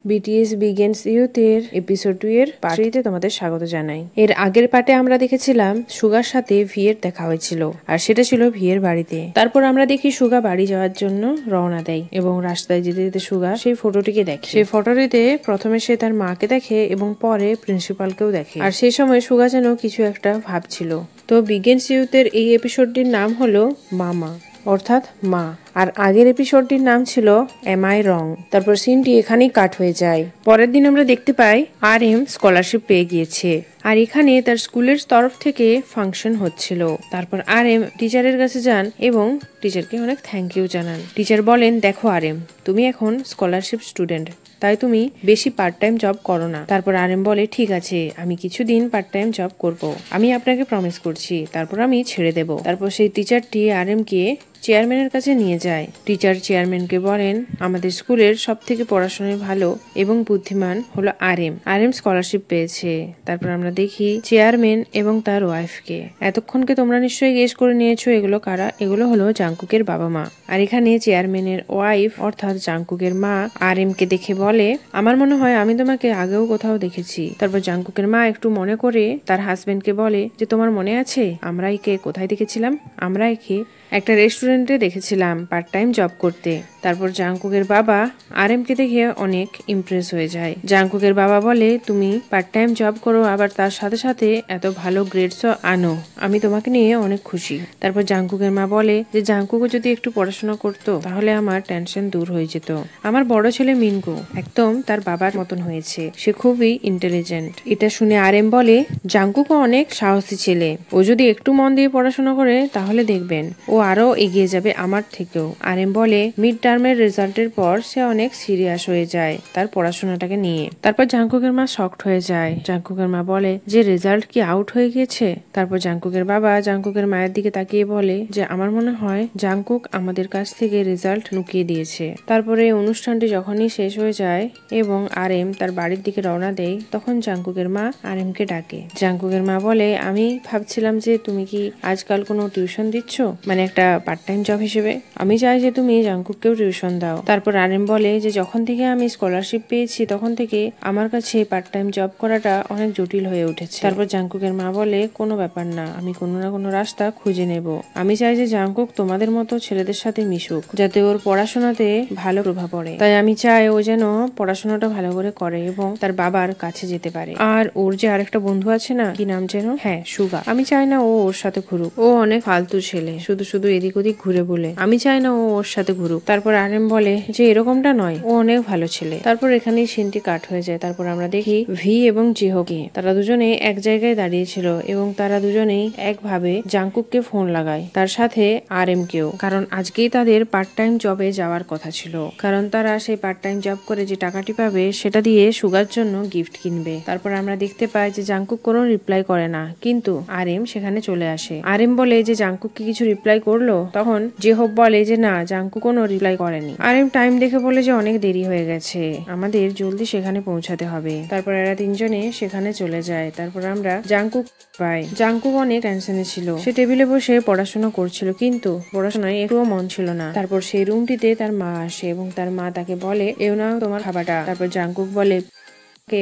BTS begins youth এর episode 2 এর part 3 তে তোমাদের স্বাগত জানাই। এর আগের পার্টে আমরা দেখেছিলাম সুগার সাথে ভি এর দেখা হয়েছিল, আর সেটা ছিল ভি এর বাড়িতে। তারপর আমরা দেখি সুগা বাড়ি যাওয়ার জন্য রওনা দেয় এবং রাস্তায় যেতে যেতে সুগা সেই ফটোটিকে দেখে। সেই ফটোটিতে প্রথমে সে তার মাকে দেখে এবং পরে প্রিন্সিপালকেও দেখে, আর সেই সময় সুগা যেন কিছু একটা ভাবছিল। তো বিগিনস ইউথ এর এই এপিসোডটির নাম হলো মামা, অর্থাৎ মা। আর আগের এপিসোডটির নাম ছিল এম আই রং। তারপর সিনটি এখানেই কাট হয়ে যায়। পরের দিন আমরা দেখতে পাই আর এম স্কলারশিপ পেয়ে গিয়েছে, আর এখানে তার স্কুলের তরফ থেকে ফাংশন হচ্ছিল। তারপর আর এম টিচারের কাছে যান এবং টিচারকে অনেক থ্যাংক ইউ জানান। টিচার বলেন, দেখো আর এম, তুমি এখন স্কলারশিপ স্টুডেন্ট, তাই তুমি বেশি পার্ট টাইম জব করো না। তারপর আর এম বলে, ঠিক আছে, আমি কিছুদিন পার্ট টাইম জব করব, আমি আপনাকে প্রমিস করছি, তারপর আমি ছেড়ে দেব। তারপর সেই টিচারটি আর এম কে চেয়ারম্যানের কাছে নিয়ে যায়। টিচার চেয়ারম্যানকে বলেন, আমাদের স্কুলের সব থেকে পড়াশোনায় ভালো এবং বুদ্ধিমান হলো R M. R M scholarship পেয়েছে। তারপর আমরা দেখি চেয়ারম্যান এবং তার ওয়াইফকে। এতক্ষণকে তোমরা নিশ্চয়ই গেস করে নিয়েছো এগুলো কারা। এগুলো হলো জাংকুকের বাবা মা। আর এখানে চেয়ারম্যানের ওয়াইফ অর্থাৎ জাংকুকের মা আর এম কে দেখে বলে, আমার মনে হয় আমি তোমাকে আগেও কোথাও দেখেছি। তারপর জাংকুকের মা একটু মনে করে তার হাজবেন্ডকে বলে যে, তোমার মনে আছে আমরা একে কোথায় দেখেছিলাম? আমরা একে একটা রেস্টুরেন্টে দেখেছিলাম পার্ট টাইম জব করতে। তারপর জাংকুকের বাবা আর এম কে দেখে অনেক ইমপ্রেস হয়ে যায়। জাংকুকের বাবা বলে, তুমি পার্ট টাইম জব করো, আবার তার সাথে সাথে এত ভালো গ্রেডসও আনো, আমি তোমাকে নিয়ে অনেক খুশি। তারপর জাংকুকের মা বলে যে, জাংকুকও যদি একটু পড়াশোনা করতো তাহলে আমার টেনশন দূর হয়ে যেত। আমার বড় ছেলে মিনকো একদম তার বাবার মতন হয়েছে, সে খুবই ইন্টেলিজেন্ট। এটা শুনে আর এম বলে, জাংকুকও অনেক সাহসী ছেলে, ও যদি একটু মন দিয়ে পড়াশোনা করে তাহলে দেখবেন ও আরো এগিয়ে যাবে আমার থেকেও। আর এম বলে, মিড টার্মের রেজাল্টের পর সে অনেক সিরিয়াস হয়ে যায় তার পড়াশোনাটাকে নিয়ে। তারপর জাংকুকের মা শকড হয়ে যায়। জাংকুকের মা বলে যে, রেজাল্ট কি আউট হয়ে গিয়েছে? তারপর জাংকুকের বাবা জাংকুকের মায়ের দিকে তাকিয়ে বলে যে, আমার মনে হয় জাংকুক আমাদের কাছ থেকে রেজাল্ট লুকিয়ে দিয়েছে। তারপরে অনুষ্ঠানটি যখনই শেষ হয়ে যায় এবং আর এম তার বাড়ির দিকে রওনা দেয়, তখন জাংকুকের মা আর এম কে ডাকে। জাংকুকের মা বলে, আমি ভাবছিলাম যে তুমি কি আজকাল কোনো টিউশন দিচ্ছ, মানে একটা পার্ট টাইম জব হিসেবে? আমি চাই যে তুমি জাংকুককেও টিউশন দাও। তারপর আর এম বলে যে, যখন থেকে আমি স্কলারশিপ পেয়েছি তখন থেকে আমার কাছে পার্ট টাইম জব করাটা অনেক জটিল হয়ে উঠেছে। তারপর জাংকুকের মা বলে, কোনো ব্যাপার না, আমি কোনো না কোনো রাস্তা খুঁজে নেব। আমি চাই যে জাংকুক তোমাদের মতো ছেলেদের সাথে মিশুক, যাতে ওর পড়াশোনাতে ভালো প্রভাব পড়ে। তাই আমি চাই ও যেন পড়াশোনাটা ভালো করে করে এবং তার বাবার কাছে যেতে পারে। আর ওর যে আরেকটা বন্ধু আছে না, কি নাম যেন, হ্যাঁ সুগা, আমি চাই না ও ওর সাথে ঘুরুক। ও অনেক ফালতু ছেলে, শুধু শুধু এদিক ওদিক ঘুরে বলে, আমি চাই না ও ওর সাথে ঘুরুক। তারপর আর এম বলে যে, এরকমটা নয়, ও অনেক ভালো ছেলে। তারপর এখানেই সিনটি কাট হয়ে যায়। তারপর আমরা দেখি ভি এবং জিহোকে। তারা দুজনে এক জায়গায় দাঁড়িয়েছিল এবং তারা দুজনেই একভাবে জাংকুককে ফোন লাগায়, তার সাথে আর এম কেও, কারণ আজকেই তাদের পার্ট টাইম জবে যাওয়ার কথা ছিল। কারণ তারা সেই পার্ট টাইম জব করে যে টাকাটি পাবে সেটা দিয়ে সুগার জন্য গিফট কিনবে। তারপর আমরা দেখতে পাই যে জাংকুক কোনো রিপ্লাই করে না, কিন্তু আর এম সেখানে চলে আসে। আর এম বলে যে, জাংকুক কি কিছু রিপ্লাই করলো? তখন জেহোপ বলে যে, না, জাংকুক কোনো রিপ্লাই করেনি। আর এম টাইম দেখে বলে যে, অনেক দেরি হয়ে গেছে, আমাদের জলদি সেখানে পৌঁছাতে হবে। তারপর এরা তিনজনে সেখানে চলে যায়। তারপর আমরা জাংকুক পাই। জাংকুক অনেক টেনশনে ছিল, সে টেবিলে বসে পড়াশোনা করছিল, কিন্তু পড়াশোনায় একটুও মন ছিল না। তারপর সেই রুমটিতে তার মা আসে এবং তার মা তাকে বলে, এও না তোমার খাবারটা। তারপর জাংকুক বলে,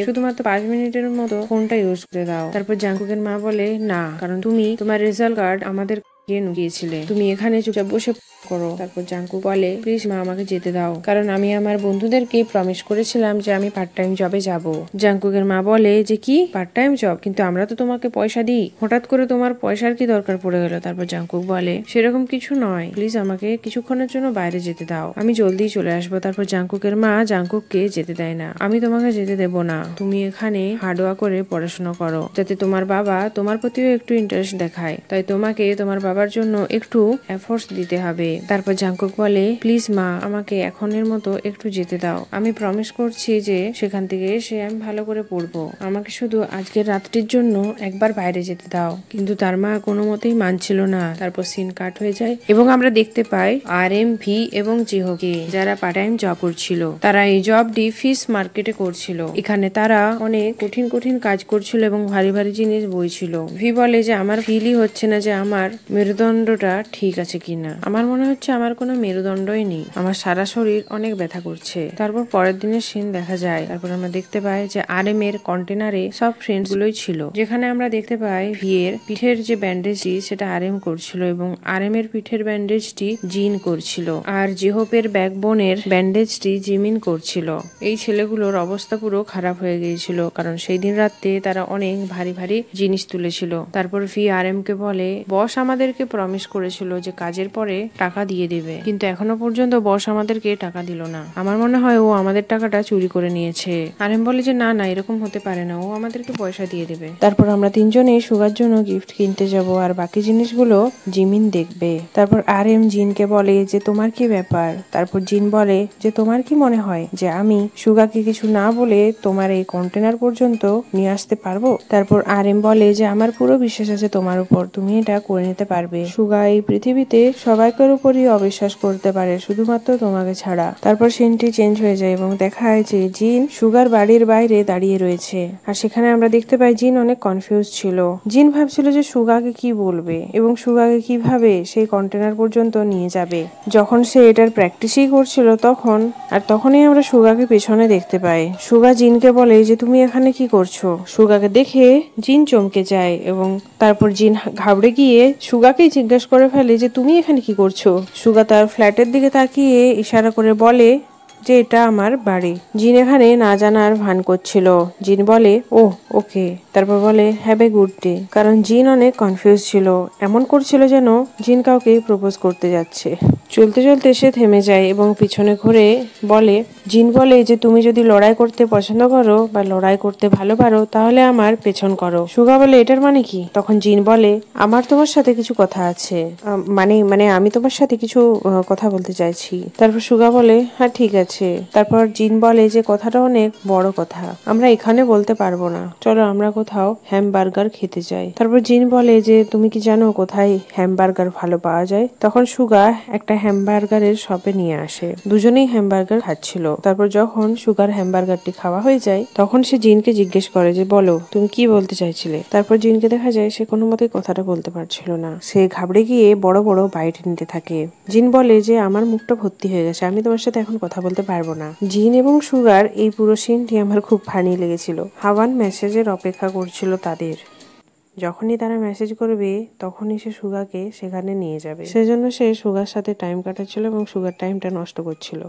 শুধুমাত্র 5 মিনিটের মতো ফোনটা ইউজ করে দাও। তারপর জাংকুকের মা বলে, না, কারণ তুমি তোমার রেজাল্ট কার্ড আমাদের নুকিয়েছিলে, তুমি এখানে চুপচাপ বসে করো। তারপর জাংকুক বলে, প্লিজ মা, আমাকে যেতে দাও, কারণ আমি আমার বন্ধুদেরকে প্রমিস করেছিলাম যে আমি পার্ট টাইম জবে যাব। জাংকুকের মা বলে যে, কি পার্ট টাইম জব? কিন্তু আমরা তো তোমাকে পয়সা দিই, হঠাৎ করে তোমার পয়সার কি দরকার পড়ে গেল? তারপর জাংকুক বলে, সেরকম কিছু নয়, প্লিজ আমাকে কিছুক্ষণের জন্য বাইরে যেতে দাও, আমি জলদি চলে আসবো। তারপর জাংকুকের মা জাংকুককে যেতে দেয় না। আমি তোমাকে যেতে দেব না, তুমি এখানে হার্ডওয়ার্ক করে পড়াশোনা করো, যাতে তোমার বাবা তোমার প্রতিও একটু ইন্টারেস্ট দেখায়, তাই তোমাকে তোমার বাবার জন্য একটু এফোর্টস দিতে হবে। তারপর জাংকুক বলে, প্লিজ মা, আমাকে এখনের মতো একটু যেতে দাও, আমি প্রমিস করছি যে সেখান থেকে এসে আমি ভালো করে পড়বো, আমাকে শুধু আজকের রাতটির জন্য একবার বাইরে যেতে দাও। কিন্তু তার মা কোনো মতেই মানছিল না। তারপর সিন কাট হয়ে যায় এবং আমরা দেখতে পাই আর এম, ভি এবং জিহোকে, যারা পার্ট টাইম জব করছিল। তারা এই জবটি ফিশ মার্কেটে করছিল। এখানে তারা অনেক কঠিন কঠিন কাজ করছিল এবং ভারী ভারী জিনিস বইছিল। ভি বলে যে, আমার ফিলই হচ্ছে না যে আমার মেরুদণ্ডটা ঠিক আছে কিনা। আমার মনে হচ্ছে আমার কোনো মেরুদণ্ডই নেই, আমার সারা শরীর অনেক ব্যথা করছে। তারপর পরের দিনের সিন দেখা যায়। তারপর আমরা দেখতে পাই যে RM এর কন্টেনারে সব ফ্রেন্ডস গুলোই ছিল, যেখানে আমরা দেখতে পাই ভি এর পিঠের যে ব্যান্ডেজটি সেটা RM করছিল এবং RM এর পিঠের ব্যান্ডেজটি জিন করছিল, আর জেহোপের ব্যাকবোনের ব্যান্ডেজটি জিমিন করছিল। এই ছেলেগুলোর অবস্থা পুরো খারাপ হয়ে গিয়েছিল, কারণ সেই দিন রাতে তারা অনেক ভারী ভারী জিনিস তুলেছিল। তারপর ভি RM কে বলে, বস আমাদেরকে প্রমিস করেছিল যে কাজের পরে টাকা দিয়ে দেবে, কিন্তু এখনো পর্যন্ত বস আমাদেরকে টাকা দিল না। আমার মনে হয় ও আমাদের টাকাটা চুরি করে নিয়েছে। RM বলে যে না না, এরকম হতে পারে না, ও আমাদেরকে পয়সা দিয়ে দেবে। তারপর আমরা তিনজনেই সুগার জন্য গিফট কিনতে যাব, আর বাকি জিনিসগুলো জিমিন দেখবে। তারপর RM জিনকে বলে যে তোমার কি ব্যাপার। তারপর জিন বলে যে তোমার কি মনে হয় যে আমি সুগাকে কিছু না বলে তোমার এই কন্টেনার পর্যন্ত নিয়ে আসতে পারবো। তারপর RM বলে যে আমার পুরো বিশ্বাস আছে তোমার উপর, তুমি এটা করে নিতে পারবে। সুগা এই পৃথিবীতে সবাইকার উপরই অবিশ্বাস করতে পারে, শুধুমাত্র তোমাকে ছাড়া। তারপর সিনটি চেঞ্জ হয়ে যায় এবং দেখা যায় যে জিন সুগার বাড়ির বাইরে দাঁড়িয়ে রয়েছে, আর সেখানে আমরা দেখতে পাই জিন অনেক কনফিউজ ছিল। জিন ভাবছিল যে সুগাকে কি বলবে এবং সুগাকে কিভাবে সেই কন্টেনার পর্যন্ত নিয়ে যাবে। যখন সে এটার প্র্যাকটিসই করছিল তখনই আমরা সুগাকে পেছনে দেখতে পাই। সুগা জিনকে বলে যে তুমি এখানে কি করছো। সুগাকে দেখে জিন চমকে যায় এবং তারপর জিন ঘাবড়ে গিয়ে সুগাকেই জিজ্ঞেস করে ফেলে যে তুমি এখানে কি করছো। সুগা তার ফ্ল্যাটের দিকে তাকিয়ে ইশারা করে বলে যে এটা আমার বাড়ি। জিন এখানে না জানার ভান করছিল। জিন বলে ও ওকে, তারপর বলে হ্যাভ এ গুড ডে, কারণ জিন অনেক কনফিউজ ছিল, এমন করছিল যেন জিন কাউকে প্রপোজ করতে যাচ্ছে। চলতে চলতে সে থেমে যায় এবং পিছনে ঘুরে বলে, জিন বলে যে তুমি যদি লড়াই করতে পছন্দ করো বা লড়াই করতে ভালো পারো তাহলে আমার পেছন করো। সুগা বলে এটার মানে কি। তখন জিন বলে আমার তোমার সাথে কিছু কথা আছে, মানে আমি তোমার সাথে কিছু কথা বলতে চাইছি। তারপর সুগা বলে হ্যাঁ ঠিক আছে। তারপর জিন বলে যে কথাটা অনেক বড় কথা, আমরা এখানে বলতে পারবো না, চলো আমরা কোথাও হ্যামবার্গার খেতে যাই। তারপর জিন বলে যে তুমি কি জানো কোথায় হ্যামবার্গার ভালো পাওয়া যায়। তখন সুগা একটা হ্যামবার্গারের শপে নিয়ে আসে, দুজনেই হ্যামবার্গার খাচ্ছিল। তারপর যখন সুগার হ্যামবার্গারটি খাওয়া হয়ে যায় তখন সে জিনকে জিজ্ঞেস করে যে বলো তুমি কি বলতে চাইছিলে। তারপর জিনকে দেখা যায় সে কোনো মতেই কথাটা বলতে পারছিল না, সে ঘাবড়ে গিয়ে বড় বড় বাইট নিতে থাকে। জিন বলে যে আমার মুখটা ভর্তি হয়ে গেছে, আমি তোমার সাথে এখন কথা বলতে পারবো না। জিন এবং সুগার এই পুরো সিনটি আমার খুব ফানি লেগেছিল। হাওয়ান মেসেজের অপেক্ষা করছিল তাদের, যখনই তারা মেসেজ করবে তখনই সে সুগাকে সেখানে নিয়ে যাবে। সেজন্য সে সুগার সাথে টাইম কাটাচ্ছিল এবং সুগার টাইমটা নষ্ট করছিল।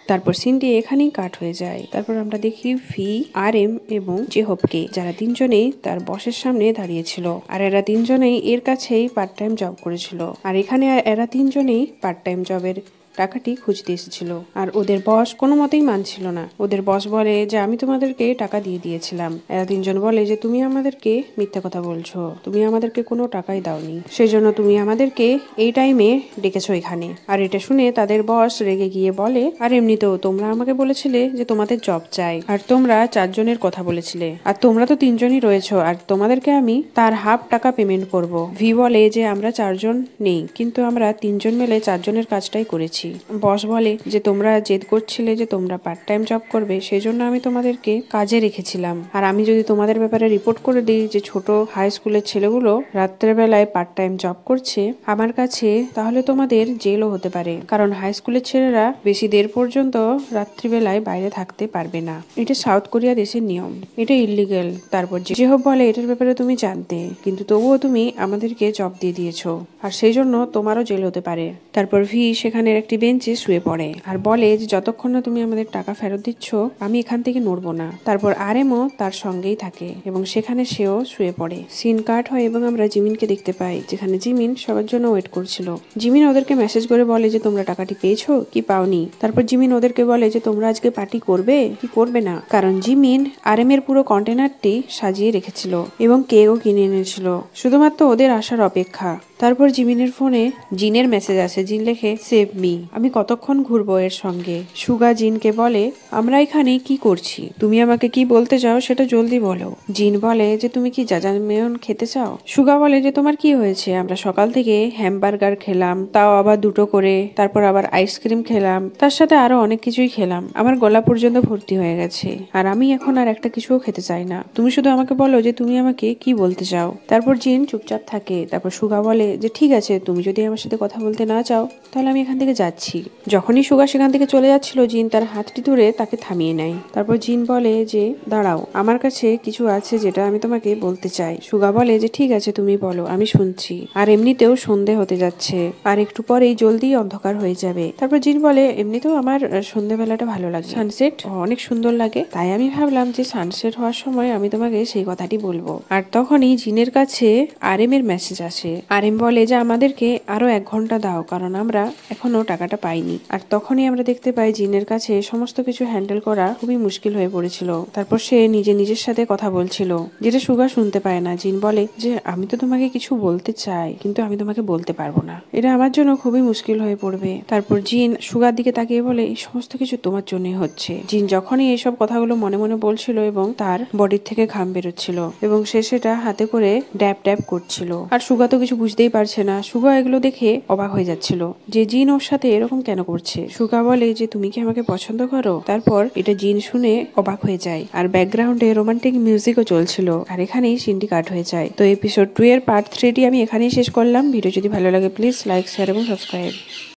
তারপর সিনটি এখানেই কাট হয়ে যায়। তারপর আমরা দেখি ভি, RM এবং জেহবকে, যারা তিনজনেই তার বসের সামনে দাঁড়িয়েছিল, আর এরা তিনজনেই এর কাছেই পার্ট টাইম জব করেছিল। আর এখানে এরা তিনজনেই পার্ট টাইম জবের টাকাটি খুঁজতে এসেছিল, আর ওদের বস কোনো মতেই মানছিল না। ওদের বস বলে যে আমি তোমাদেরকে টাকা দিয়ে দিয়েছিলাম। এরা তিনজন বলে যে তুমি আমাদেরকে মিথ্যা কথা বলছো, তুমি আমাদেরকে কোনো টাকাই দাওনি, সেজন্য তুমি আমাদেরকে এই টাইমে ডেকেছো এখানে। আর এটা শুনে তাদের বস রেগে গিয়ে বলে আর এমনিতেও তোমরা আমাকে বলেছিলে যে তোমাদের জব চাই, আর তোমরা 4 জনের কথা বলেছিলে, আর তোমরা তো 3 জনই রয়েছো, আর তোমাদেরকে আমি তার হাফ টাকা পেমেন্ট করব। ভি বলে যে আমরা 4 জন নেই, কিন্তু আমরা 3 জন মিলে 4 জনের কাজটাই করেছি। বস বলে যে তোমরা জেদ করছিলে যে তোমরা পার্ট টাইম জব করবে, সেজন্য আমি তোমাদেরকে কাজে রেখেছিলাম। আর আমি যদি তোমাদের ব্যাপারে রিপোর্ট করে দিই যে ছোট হাই স্কুলের ছেলেগুলো রাত্রের বেলায় পার্ট টাইম জব করছে আমার কাছে, তাহলে তোমাদের জেলও হতে পারে, কারণ হাই স্কুলের ছেলেরা বেশি দের পর্যন্ত রাত্রিবেলায় বাইরে থাকতে পারবে না। এটা সাউথ কোরিয়া দেশের নিয়ম, এটা ইলিগেল। তারপর জেহব বলে এটার ব্যাপারে তুমি জানতে, কিন্তু তবুও তুমি আমাদেরকে জব দিয়ে দিয়েছো, আর সেই জন্য তোমারও জেল হতে পারে। তারপর ভি সেখানের একটি বেঞ্চে শুয়ে পড়ে আর বলে যে যতক্ষণ না তুমি আমাদের টাকা ফেরত দিচ্ছ আমি এখান থেকে নড়বো না। তারপর RMও তার সঙ্গেই থাকে এবং সেখানে সেও শুয়ে পড়ে। সিন কাট হয় এবং আমরা জিমিনকে দেখতে পাই, যেখানে জিমিন সবার জন্য ওয়েট করছিল। জিমিন ওদেরকে মেসেজ করে বলে যে তোমরা টাকাটি পেয়েছো কি পাওনি। তারপর জিমিন ওদেরকে বলে যে তোমরা আজকে পার্টি করবে কি করবে না, কারণ জিমিন RM এর পুরো কন্টেনারটি সাজিয়ে রেখেছিল এবং কেকও কিনে এনেছিল, শুধুমাত্র ওদের আসার অপেক্ষা। তারপর জিমিনের ফোনে জিনের মেসেজ আসে। জিন লেখে সেভ মি, আমি কতক্ষণ ঘুরবো এর সঙ্গে। সুগা জিনকে বলে আমরা এখানে কি করছি, তুমি আমাকে কি বলতে চাও সেটা জলদি বলো। জিন বলে যে তুমি কি জাজামেয়ন খেতে চাও। সুগা বলে যে তোমার কি হয়েছে, আমরা সকাল থেকে হ্যামবার্গার খেলাম, তাও আবার 2টো করে, তারপর আবার আইসক্রিম খেলাম, তার সাথে আরো অনেক কিছুই খেলাম, আমার গলা পর্যন্ত ভর্তি হয়ে গেছে, আর আমি এখন আর একটা কিছুও খেতে চাই না। তুমি শুধু আমাকে বলো যে তুমি আমাকে কি বলতে চাও। তারপর জিন চুপচাপ থাকে। তারপর সুগা বলে যে ঠিক আছে, তুমি যদি আমার সাথে কথা বলতে না চাও তাহলে আমি এখান থেকে যাচ্ছি। যখনই সুগা সেখান থেকে চলে যাচ্ছিল, জিন তার হাতটি ধরে তাকে থামিয়ে নেয়। তারপর জিন বলে যে দাঁড়াও, আমার কাছে কিছু আছে যেটা আমি তোমাকে বলতে চাই। সুগা বলে যে ঠিক আছে, তুমি বলো, আমি শুনছি। আর এমনিতেও সন্ধে হতে যাচ্ছে, আর একটু পরেই জলদি অন্ধকার হয়ে যাবে। তারপর জিন বলে এমনিতেও আমার সন্ধ্যেবেলাটা ভালো লাগে, সানসেট অনেক সুন্দর লাগে, তাই আমি ভাবলাম যে সানসেট হওয়ার সময় আমি তোমাকে সেই কথাটি বলবো। আর তখনই জিনের কাছে আরএম এর মেসেজ আসে। আরএম বলে যে আমাদেরকে আরো 1 ঘন্টা দাও, কারণ আমরা এখনো টাকাটা পাইনি। আর তখনই আমরা দেখতে পাই জিনের কাছে সমস্ত কিছু হ্যান্ডেল করা খুবই মুশকিল হয়ে পড়েছিল। তারপর সে নিজের সাথে কথা বলছিল, যেটা সুগা শুনতে পায় না। জিন বলে যে আমি তো তোমাকে কিছু বলতে চাই, কিন্তু আমি তোমাকে বলতে পারবো না, এটা আমার জন্য খুবই মুশকিল হয়ে পড়বে। তারপর জিন সুগার দিকে তাকিয়ে বলে এই সমস্ত কিছু তোমার জন্যই হচ্ছে। জিন যখনই এইসব কথাগুলো মনে মনে বলছিল এবং তার বডির থেকে ঘাম বেরোচ্ছিল এবং সে সেটা হাতে করে ড্যাব ড্যাব করছিল। আর সুগা তো কিছু বুঝতেই পারছে না। সুগা এগুলো দেখে অবাক হয়ে যাচ্ছিল যে জিন ওর সাথে এরকম কেন করছে। সুগা বলে যে তুমি কি আমাকে পছন্দ করো? তারপর এটা জিন শুনে অবাক হয়ে যায়, আর ব্যাকগ্রাউন্ডে রোমান্টিক মিউজিকও চলছিল। আর এখানেই সিনটি কাট হয়ে যায়। তো এপিসোড 2 এর পার্ট 3টি আমি এখানেই শেষ করলাম। ভিডিও যদি ভালো লাগে প্লিজ লাইক, শেয়ার এবং সাবস্ক্রাইব।